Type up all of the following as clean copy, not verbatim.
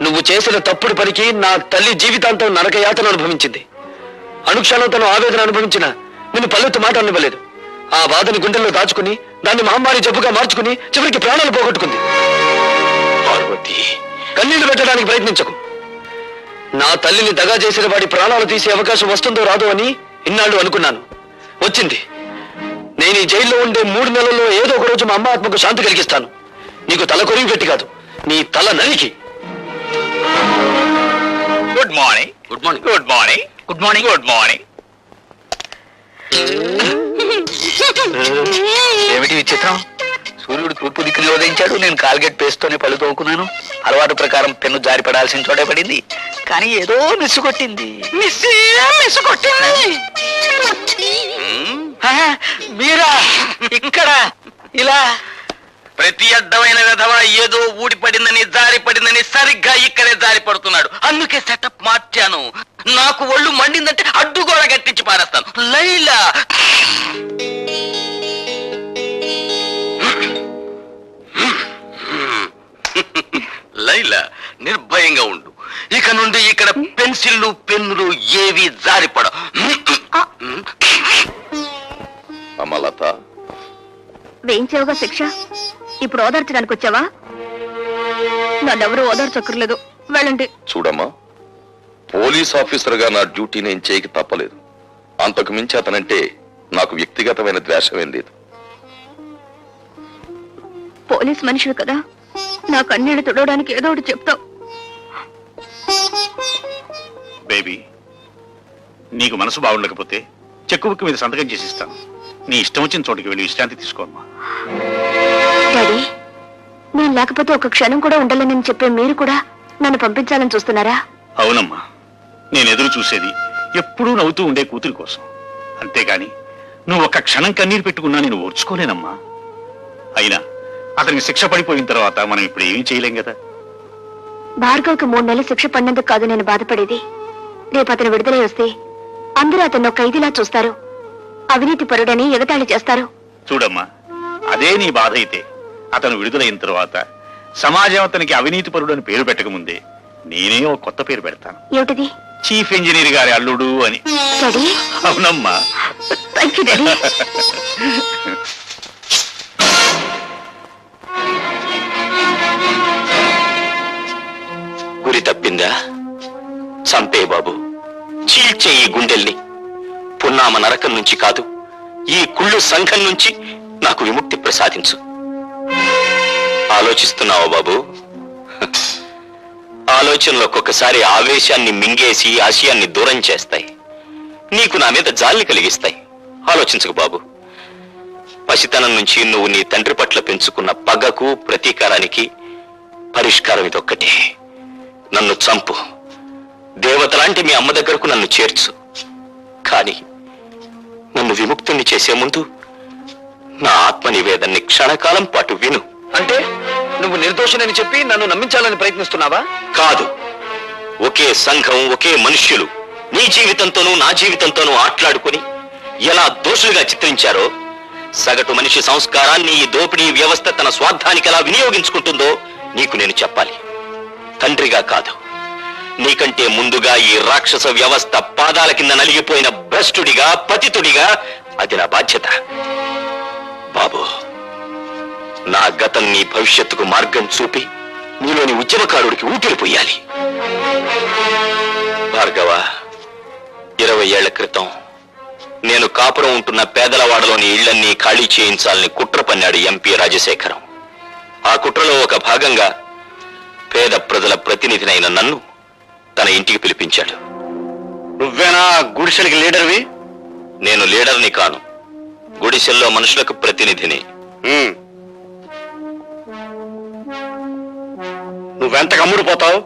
నువ్వు చేసిన తప్పుడు పనికి నా తల్లి జీవితాంతం నరకయాతను అనుభవించింది. అనుక్షణం తను ఆవేదన అనుభవించిన నిన్ను పల్లెత్తు మాట అనివ్వలేదు. ఆ బాధని గుండెల్లో దాచుకుని దాన్ని మహమ్మారి జబ్బుగా మార్చుకుని చివరికి ప్రాణాలు పోగొట్టుకుంది. పార్వతి, కన్నీళ్లు పెట్టడానికి ప్రయత్నించకు. నా తల్లిని దగా చేసిన వాడి ప్రాణాలు తీసే అవకాశం వస్తుందో రాదో అని ఇన్నాళ్ళు అనుకున్నాను. వచ్చింది. నేను ఈ జైల్లో ఉండే 3 నెలల్లో ఏదో ఒక రోజు మా అమ్మ ఆత్మకు శాంతి కలిగిస్తాను. నీకు తల కొరివి పెట్టి కాదు, నీ తల నరికి. Good morning. Good morning. Good morning. Good morning. Good morning. ఏమిటి విచిత్రం? సూర్యుడు తూర్పు దిక్కులు ఉదయించాడు, నేను కాల్గేట్ పేస్తోనే పళ్ళు తోముకున్నాను. అలవాటు ప్రకారం పెన్ను జారి పడాల్సిన చోటే పడింది, కానీ ఏదో మిస్సు కొట్టింది. మీరా ఇక్కడ ఇలా? ప్రతి అడ్డమైన విధవ ఏదో ఊడిపడిందని జారి పడిందని సరిగ్గా ఇక్కడే జారి పడుతున్నాడు. అందుకే సెటప్ మార్చాను. నాకు ఒళ్ళు మండిందంటే అడ్డుగోడ కట్టించి పారేస్తాను. లైలా, లైలా నిర్భయంగా ఉండు. ఇక నుండి ఇక్కడ పెన్సిళ్ళు పెన్నులు ఏవి జారిపడ. అమలత, వేయించావుగా శిక్ష, ఇప్పుడు ఓదార్చడానికి వచ్చావా? నన్నెవరూ ఓదార్చక్కర్లేదు, వెళ్ళండి. చూడమ్మా, పోలీస్ ఆఫీసర్ గా నా డ్యూటీ నేను చేయక తప్పలేదు. అంతకు మించి అతనంటే నాకు వ్యక్తిగతమైన ద్వేషమేం లేదు. పోలీస్ మనిషివి కదా, నా కన్నీళ్లు తుడవడానికి ఏదో ఒకటి చెప్తావు. బేబీ, నీకు మనసు బాగుండకపోతే చెక్కు బుక్ మీద సంతకం చేసి ఇస్తాను. నీ ఇష్టం వచ్చిన చోటికి వెళ్ళి విశ్రాంతి తీసుకోమ్మా. డాడీ, నేను లేకపోతే ఒక క్షణం కూడా ఉండలేనని చెప్పే మీరు కూడా నన్ను పంపించాలని చూస్తున్నారా? అవునమ్మా, నేను ఎదురు చూసేది ఎప్పుడూ నవ్వుతూ ఉండే కూతురి కోసం. అంతేగాని నువ్వు ఒక్క క్షణం కన్నీరు పెట్టుకున్నా నేను ఓర్చుకోలేనమ్మా. అయినా అతనికి శిక్ష పడిపోయిన తర్వాత మనం ఇప్పుడు ఏమీ చేయలేం కదా. భార్గవ్కి 3 నెలలు శిక్ష పడినందుకు కాదు నేను బాధపడేది. రేపు అతను విడుదలై వస్తే అందరూ అతను ఖైదీలా చూస్తారు, అవినీతి పరుడని ఎగతాళి చేస్తారు. చూడమ్మా, అదే నీ బాధ అయితే అతను విడుదలైన తర్వాత సమాజం అతనికి అవినీతి పరుడు అని పేరు పెట్టకముందే నేనే ఒక కొత్త పేరు పెడతాను. ఏమిటిది? చీఫ్ ఇంజనీర్ గారి అల్లుడు అని. అవునమ్మా. Thank you daddy. గురి తప్పిందా? చంపే బాబు, చీల్చే ఈ గుండెల్ని. పున్నామ నరకం నుంచి కాదు, ఈ కుళ్ళు సంఘం నుంచి నాకు విముక్తి ప్రసాదించు. ఆలోచిస్తున్నావా బాబు? ఆలోచనలు ఒక్కొక్కసారి ఆవేశాన్ని మింగేసి ఆశయాన్ని దూరం చేస్తాయి. నీకు నా మీద జాలి కలిగిస్తాయి. ఆలోచించకు బాబు. పసితనం నుంచి నువ్వు నీ తండ్రి పట్ల పెంచుకున్న పగకు ప్రతీకారానికి పరిష్కారం ఇదొక్కటే. నన్ను చంపు, దేవతలాంటి మీ అమ్మ దగ్గరకు నన్ను చేర్చు. కానీ నన్ను విముక్తుణ్ణి చేసే ముందు నా ఆత్మ నివేదన్ని క్షణకాలం పాటు విను. అంటే నువ్వు నిర్దోషినని చెప్పి నన్ను నమ్మించాలని ప్రయత్నిస్తున్నావా? కాదు. ఒకే సంఘం, ఒకే మనుష్యులు నీ జీవితంతోనూ నా జీవితంతోనూ ఆట్లాడుకుని ఎలా దోషులుగా చిత్రించారో, సగటు మనిషి సంస్కారాన్ని ఈ దోపిడీ వ్యవస్థ తన స్వార్థానికి ఎలా వినియోగించుకుంటుందో నీకు నేను చెప్పాలి. తండ్రిగా కాదు, నీకంటే ముందుగా ఈ రాక్షస వ్యవస్థ పాదాల కింద నలిగిపోయిన భ్రష్టుడిగా, పతితుడిగా అది నా బాధ్యత. బాబు, నా గతం నీ భవిష్యత్తుకు మార్గం చూపి నీలోని ఉద్యమకారుడికి ఊపిరిపోయాలి. భార్గవ, 20 ఏళ్ల క్రితం నేను కాపురం ఉంటున్న పేదలవాడలోని ఇళ్లన్నీ ఖాళీ చేయించాలని కుట్ర పన్నాడు ఎంపీ రాజశేఖరం. ఆ కుట్రలో ఒక భాగంగా పేద ప్రజల ప్రతినిధినైన నన్ను తన ఇంటికి పిలిపించాడు. నువ్వేనా గుడిసెలకి లీడర్వి? నేను లీడర్ని కాను, గుడిసెల్లో మనుషులకు ప్రతినిధిని. నువ్వెంత కమ్ముడిపోతావు?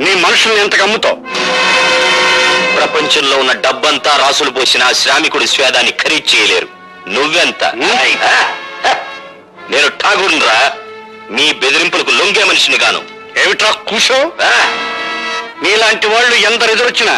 నీ మనుషుల్ని ఎంత కమ్ముతావు? ప్రపంచంలో ఉన్న డబ్బంతా రాసులు పోసిన శ్రామికుడి స్వేదాన్ని ఖరీదు చేయలేరు. నువ్వెంత? నేను ఠాగూర్రా, మీ బెదిరింపులకు లొంగే మనిషిని గాను. ఏమిట్రా కూసో? నీలాంటి వాళ్ళు ఎందరు ఎదురొచ్చినా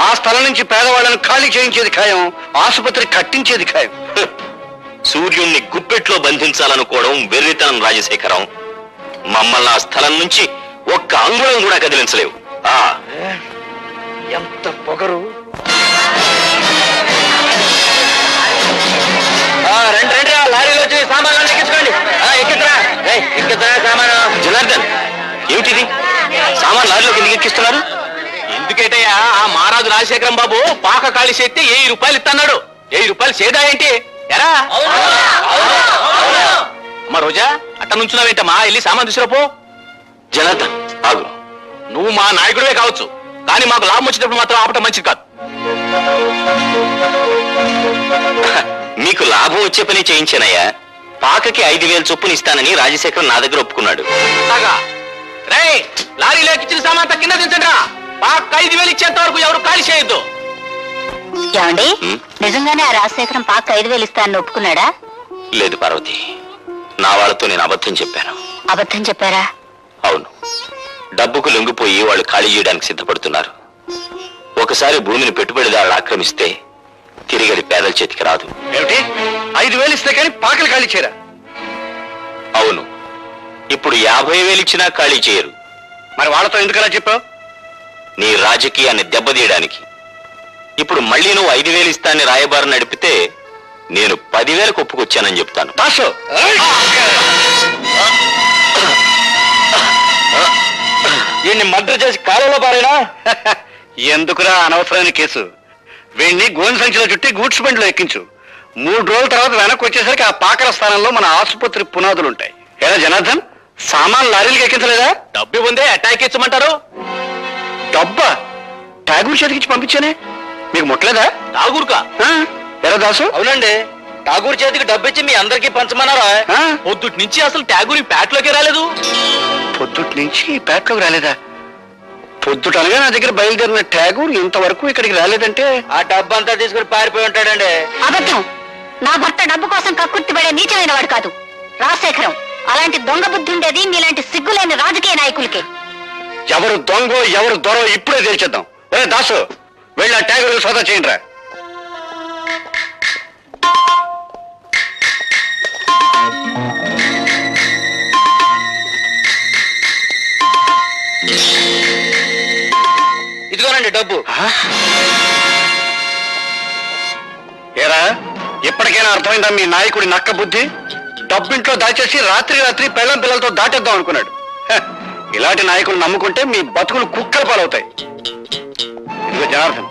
ఆ స్థలం నుంచి పేదవాళ్ళని ఖాళీ చేయించేది ఖాయం, ఆసుపత్రి కట్టించేది ఖాయం. సూర్యుణ్ణి గుప్పెట్లో బంధించాలనుకోవడం వెర్రితనం రాజశేఖరం. మమ్మల్ని ఆ స్థలం నుంచి ఒక్క అంగుళం కూడా కదిలించలేవు. ఎంత పొగరు! రండి రండి, లారీలో వచ్చి సామాన్లు ఎక్కించుకోండి. ఎక్కించరా సామాను. జనార్దన్, ఏమిటిది? సామాన్ లారీలోకి ఎందుకు ఎక్కిస్తున్నారు? ఎందుకేటయ్యా, ఆ మహారాజు రాజశేఖరం బాబు పాక ఖాళీ చేస్తే 1000 రూపాయలు ఇస్తున్నాడు. 1000 రూపాయలు చేదా ఏంటి? ఎరా అమ్మా రోజా, అట్ట నుంచున్నావేంటమ్మా? వెళ్ళి సామాన్ తీసుకురాపో. జనార్దన్ ఆగు. నువ్వు మా నాయకుడివే కావచ్చు, కానీ మాకు లాభం వచ్చేటప్పుడు మాత్రం ఆపటం మంచిది కాదు. మీకు లాభం వచ్చే పని చేయించానయ్యా. పాకకి 5000 చొప్పున ఇస్తానని రాజశేఖరం నా దగ్గర ఒప్పుకున్నాడు. రే, లారీలో ఎక్కించిన సామాన్ కింద దించండి రా. పాక 5000 ఇచ్చేంత వరకు ఎవరు ఖాళీ చేయొద్దు. ఏమండి, నిజంగానే ఆ రాజశేఖరం పాక 5000 ఇస్తానని ఒప్పుకున్నాడా? లేదు పార్వతి, నా వాళ్ళతో నేను అబద్ధం చెప్పాను. అబద్ధం చెప్పారా? అవును, డబ్బుకు లొంగిపోయి వాళ్ళు ఖాళీ చేయడానికి సిద్ధపడుతున్నారు. ఒకసారి భూమిని పెట్టుబడిదారులు ఆక్రమిస్తే తిరిగి అది పేదల చేతికి రాదు. ఏమిటి? 5000 ఇస్తే కానీ పాకలు ఖాళీ చేయరా? అవును, ఇప్పుడు 50,000 ఇచ్చినా ఖాళీ చేయరు. మరి వాళ్ళతో ఎందుకలా చెప్పావు? నీ రాజకీయాన్ని దెబ్బతీయడానికి. ఇప్పుడు మళ్ళీ నువ్వు 5,000 ఇస్తానని రాయబారం నడిపితే నేను 10,000కు ఒప్పుకొచ్చానని చెప్తాను. దాసు, వీడిని మర్డర్ చేసి కాలంలో పారేనా? ఎందుకురా అనవసరమైన కేసు? వీడిని గోని సంచిలో చుట్టి గూడ్స్ బండిలో ఎక్కించు. 3 రోజుల తర్వాత వెనక్కి వచ్చేసరికి ఆ పాకల స్థానంలో మన ఆసుపత్రి పునాదులు ఉంటాయి. ఏదా జనార్దన్, సామాన్ లారీలకు ఎక్కించలేదా? డబ్బు ఉందే అటాక్ ఇచ్చమంటారు. డబ్బా ఠాగూర్ చేతికిచ్చి పంపించానే, మీకు ముట్టలేదా? ఠాగూర్కా? ఎరా దాసు? అవునండి, ఠాగూర్ చేతికి డబ్బు ఇచ్చి మీ అందరికీ పంచమన్నారా? పొద్దుటి నుంచి అసలు ఠాగూర్ ఈ పేటలోకి రాలేదు. పొద్దుటి నుంచి పేటలోకి రాలేదా? పొద్దుట అనగా నా దగ్గర బయలుదేరిన ఠాగూర్ ఇంతవరకు ఇక్కడికి రాలేదంటే ఆ డబ్బు అంతా తీసుకుని పారిపోయి ఉంటాడండి. అబద్ధం. నా భర్త డబ్బు కోసం కక్కుర్తి పడే నీచమైన వాడు కాదు రాజశేఖరం. అలాంటి దొంగ బుద్ధి ఉండేది మీలాంటి సిగ్గులేని రాజకీయ నాయకులకే. ఎవరు దొంగో ఎవరు దొరో ఇప్పుడే తెలిచేద్దాం. ఒరే దాసు, వెళ్ళి ఆ ఠాగూర్ సోదా చేయండి రా. ఇదిగోనండి డబ్బు. ఏరా, ఇప్పటికైనా అర్థమైందా మీ నాయకుడి నక్క బుద్ధి? డబ్బింట్లో దాచేసి రాత్రి రాత్రి పెళ్ళం పిల్లలతో దాటేద్దాం అనుకున్నాడు. ఇలాంటి నాయకులు నమ్ముకుంటే మీ బతుకులు కుక్కల పాలవుతాయి. ఇదిగో జనార్దన్,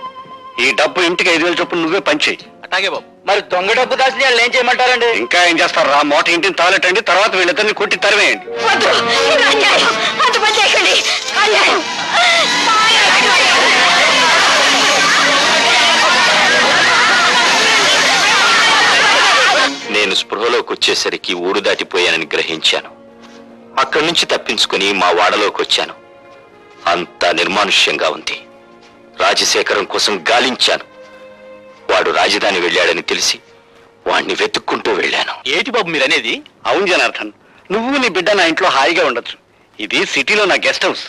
ఈ డబ్బు ఇంటికి 5,000 చొప్పున నువ్వే పంచేయి. అట్లాగే బాబు. మరి దొంగ డబ్బు దాచిన వాళ్ళు ఏం చేయమంటారండి? ఇంకా ఏం చేస్తారు రా, మోట ఇంటిని తాలెట్టండి, తర్వాత వీళ్ళిద్దరిని కొట్టి తరివేయండి. నేను స్పృహలోకి వచ్చేసరికి ఊరు దాటిపోయానని గ్రహించాను. అక్కడి నుంచి తప్పించుకుని మా వాడలోకి వచ్చాను. అంతా నిర్మానుష్యంగా ఉంది. రాజశేఖరం కోసం గాలించాను. వాడు రాజధాని వెళ్ళాడని తెలిసి వాణ్ణి వెతుక్కుంటూ వెళ్ళాను. ఏటి బాబు మీరనేది? అవును జనార్దన్, నువ్వు నీ బిడ్డ నా ఇంట్లో హాయిగా ఉండొచ్చు. ఇది సిటీలో నా గెస్ట్ హౌస్.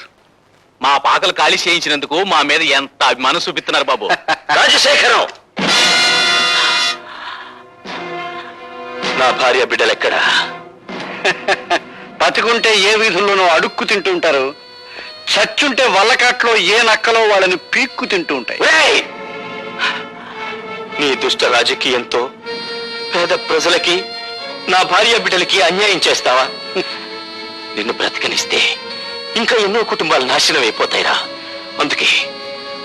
మా పాకలు ఖాళీ చేయించినందుకు మా మీద ఎంత అభిమానం చూపిస్తున్నారు బాబు. రాజశేఖరం, నా భార్య బిడ్డలెక్కడా? బతికుంటే ఏ వీధుల్లోనో అడుక్కు తింటూ ఉంటారు, చచ్చుంటే వల్లకాట్లో ఏ నక్కలో వాళ్ళని పీక్కు తింటూ ఉంటాయి. ఏయ్! నీ దుష్ట రాజకీయంతో పేద ప్రజలకి, నా భార్య బిడ్డలకి అన్యాయం చేస్తావా? నిన్ను బ్రతకనిస్తే ఇంకా ఎన్నో కుటుంబాలు నాశనం అయిపోతాయిరా.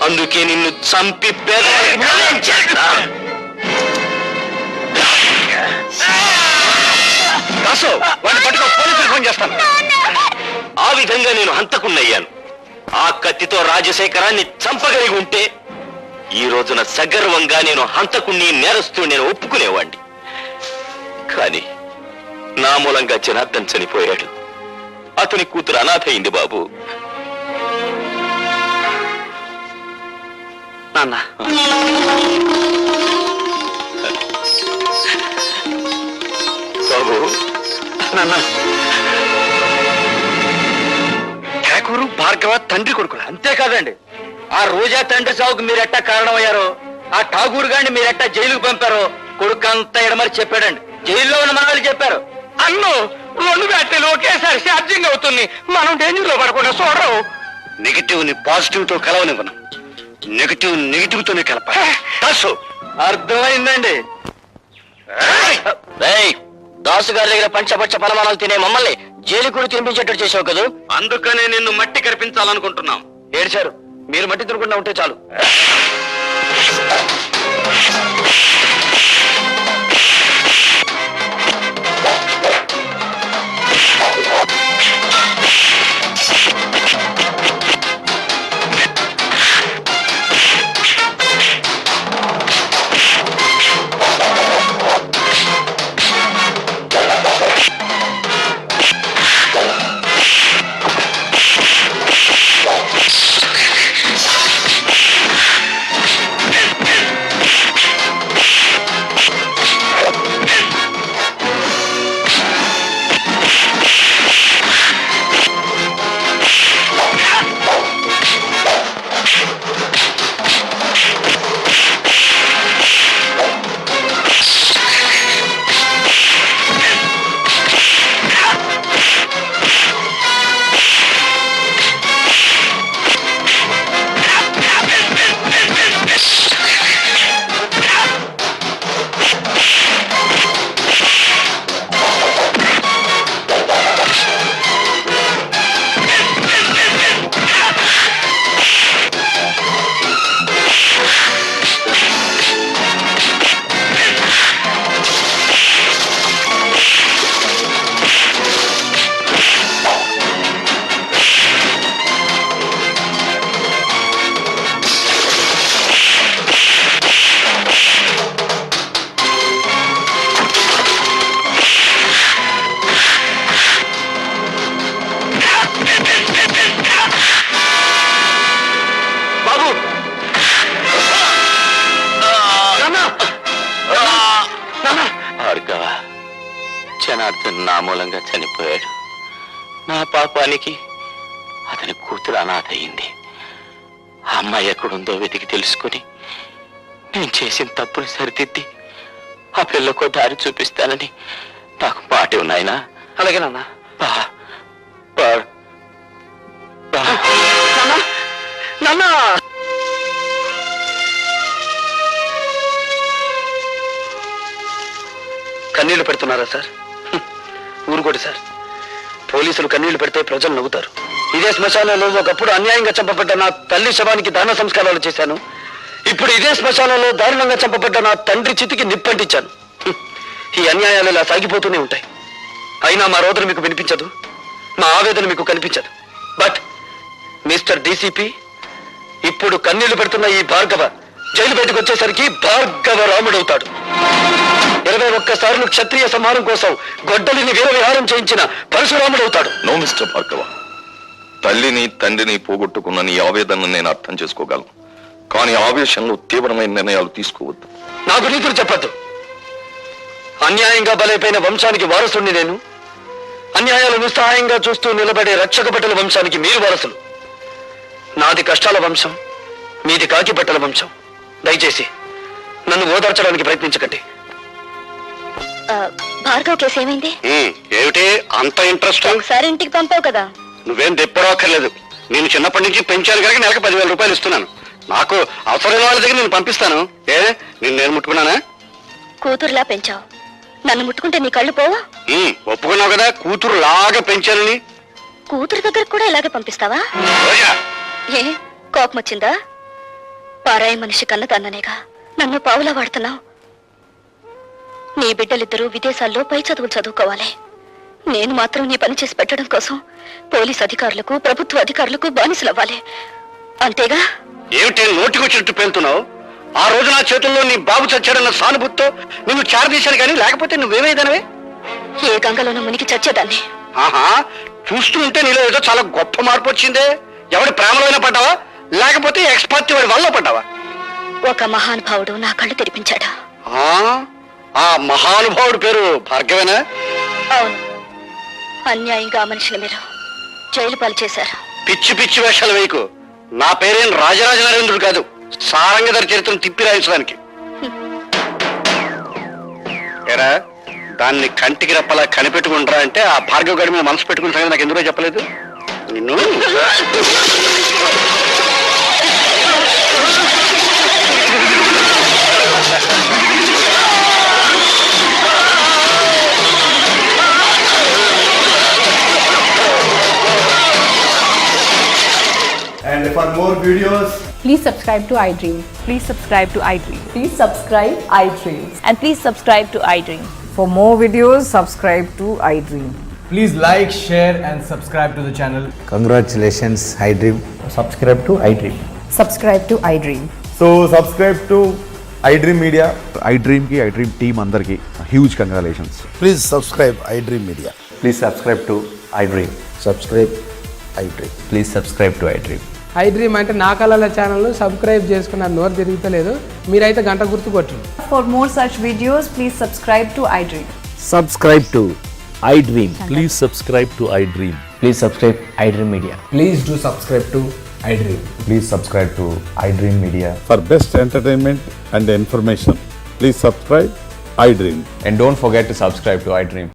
అందుకే నిన్ను చంపి పేదవాడిని చేస్తా. దాసు, వాడిని పట్టుకో, పోలీసులకు ఫోన్ చేస్తాను. ఆ విధంగా నేను హంతకున్నయ్యాను. ఆ కత్తితో రాజశేఖరాన్ని చంపగలిగి ఉంటే ఈ రోజున సగర్వంగా నేను హంతకుణ్ణి, నేరస్తూ నేను ఒప్పుకునేవాణ్ణి. కానీ నా మూలంగా జనార్దన్ చనిపోయాడు. అతని కూతురు అనాథ అయింది బాబు. నాన్న, బాబు, నాన్న, ఠాకూరు భార్గవ తండ్రి కొడుకులా? అంతేకాదండి, ఆ రోజా తండ్రి సావుకు మీరెట్టా కారణమయ్యారో, ఆ ఠాగూర్ గారిని మీరెట్టా జైలుకు పంపారో కొడుకు అంతా ఎడమని చెప్పాడండి. జైల్లో ఉన్న మనవాళ్ళు చెప్పారు. అన్ను రెండు బ్యాటరీలు ఒకేసారి ఛార్జింగ్ అవుతుంది. మనం డేంజర్ లో పడకుండా చూడరు. నెగిటివ్ ని పాజిటివ్ తో కలవనివ్వను, నెగిటివ్ నెగిటివ్ తోనే కలపాలి. అర్థమైందండి. దాసు గారి దగ్గర పంచపచ్చ పలమానాలు తినే మమ్మల్ని జైలు కూడా తినిపించేటట్టు చేసావు కదా. అందుకనే నిన్ను మట్టి కనిపించాలనుకుంటున్నాం. ఏడ్చారు, మీరు మట్టి తినకుండా ఉంటే చాలు. జనార్దన్ నా మూలంగా చనిపోయాడు. నా పాపానికి అతని కూతురు అనాథ అయింది. ఆ అమ్మాయి ఎక్కడుందో వెతికి తెలుసుకుని నేను చేసిన తప్పులు సరిదిద్ది ఆ పిల్లకు దారి చూపిస్తానని నాకు మాట ఉన్నాయనా. అలాగే నాన్న. నాన్న కన్నీళ్లు పెడుతున్నారా సార్? ఊరుకోండి సార్. పోలీసులు కన్నీళ్లు పెడితే ప్రజలు నవ్వుతారు. ఇదే శ్మశానంలో ఒకప్పుడు అన్యాయంగా చంపబడ్డ నా తల్లి శవానికి దాన సంస్కారాలు చేశాను. ఇప్పుడు ఇదే శ్మశానంలో దారుణంగా చంపబడ్డ నా తండ్రి చితికి నిప్పంటించాను. ఈ అన్యాయాలు ఇలా సాగిపోతూనే ఉంటాయి. అయినా మా రోదన మీకు వినిపించదు, మా ఆవేదన మీకు కనిపించదు. బట్ మిస్టర్ డీసీపీ, ఇప్పుడు కన్నీళ్లు పెడుతున్న ఈ భార్గవ జైలు బయటకు వచ్చేసరికి భార్గవ రాముడవుతాడు. 21 సార్లు క్షత్రియ సంహారం కోసం గొడ్డలిని వీర విహారం చేయించిన పరశురాముడవుతాడు. నో మిస్టర్ భార్గవ, తల్లిని తండ్రిని పోగొట్టుకున్న నీ ఆవేదనను నేను అర్థం చేసుకోగలను. కానీ ఆవేశంలో తీవ్రమైన నిర్ణయాలు తీసుకోవద్దు. నాకు నీతులు చెప్పద్దు. అన్యాయంగా బలైపోయిన వంశానికి వారసుని నేను. అన్యాయాలు నిస్సహాయంగా చూస్తూ నిలబడే రక్షక బట్టల వంశానికి మీరు వారసులు. నాది కష్టాల వంశం, మీది కాకి బట్టల వంశం. దయచేసి నన్ను ఓదార్చడానికి ప్రయత్నించకండి. భార్గవ్ కేసు ఏమైంది? ఏమిటి అంత ఇంట్రెస్ట్? ఒకసారి ఇంటికి పంపావు కదా. నువ్వేం తెప్పరాక్కర్లేదు. నేను చిన్నప్పటి నుంచి పెంచాను కనుక నెలకు 10,000 రూపాయలు ఇస్తున్నాను. నాకు అవసరమైన వాళ్ళ దగ్గర నేను పంపిస్తాను. నేను ముట్టుకున్నానా? కూతురులా పెంచావు, నన్ను ముట్టుకుంటే నీ కళ్ళు పోవా? ఒప్పుకున్నావు కదా కూతురు లాగా పెంచానని. కూతురు దగ్గర కూడా ఇలాగే పంపిస్తావా? ఏ కోపం వచ్చిందా? పారాయి మనిషి కన్నదాన్ననేగా నన్ను పావులా వాడుతున్నావు. నీ బిడ్డలిద్దరూ విదేశాల్లో పై చదువులు చదువుకోవాలి. నేను మాత్రం నీ పని చేసి పెట్టడం కోసం పోలీస్ అధికారులకు, ప్రభుత్వ అధికారులకు బానిసలవ్వాలి. అంతేగా? ఏమిటి నోటికొచ్చినట్టు పేలుతున్నావు? ఆ రోజు నా చేతుల్లో నీ బాబు చచ్చాడన్న సానుభూతితో నిన్ను చేరదీశాను, కానీ లేకపోతే నువ్వేమైదానవే? ఏ గంగలోనూ మునిగి చచ్చేదాన్ని. ఆహా, చూస్తూ ఉంటే నీలో ఏదో చాలా గొప్ప మార్పు వచ్చిందే. ఎవడి ప్రేమలో అయినా పడ్డావా, లేకపోతే ఎక్స్పర్ట్ వాడి వల్ల పడ్డావా? ఒక మహానుభావుడు నా కళ్ళు తెరిపించాడు. ఆ మహానుభావుడి పేరు భార్గవేనా? అవును. అన్యాయంగా ఆ మనిషిని మీరు జైలు పాలు చేశారు. పిచ్చి పిచ్చి వేషాలు వేయకు. నా పేరేం రాజరాజ నరేంద్రుడు కాదు, సారంగధర చరిత్రను తిప్పి రాయించడానికి. దాన్ని కంటికి రెప్పలా కనిపెట్టుకుంటారా అంటే ఆ భార్గవ్ గారి మీద మనసు పెట్టుకున్న సంగతి నాకు ఎందుకో చెప్పలేదు నిన్ను. And for more videos, Please subscribe to iDream. Please subscribe to iDream. Please subscribe iDream. And please subscribe to iDream. For more videos, subscribe to iDream. please like, share, and subscribe to the channel. Congratulations, iDream. Subscribe to iDream. Subscribe to iDream. So subscribe to iDream Media. iDream ki iDream team andarki huge congratulations. Please subscribe iDream Media. Please subscribe to iDream. Subscribe iDream. Please subscribe to iDream. iDream అంటే నా కళల channel subscribe చేసుకున్నారు నోరు తిరుగుతలేదు మీరైతే గంట గుర్తు కొట్టండి. For more such videos, please subscribe to iDream. Subscribe to iDream. Please subscribe to iDream. Please subscribe iDream Media. Please do subscribe to iDream. Please subscribe to iDream Media. For best entertainment and information, please subscribe iDream. And don't forget to subscribe to iDream.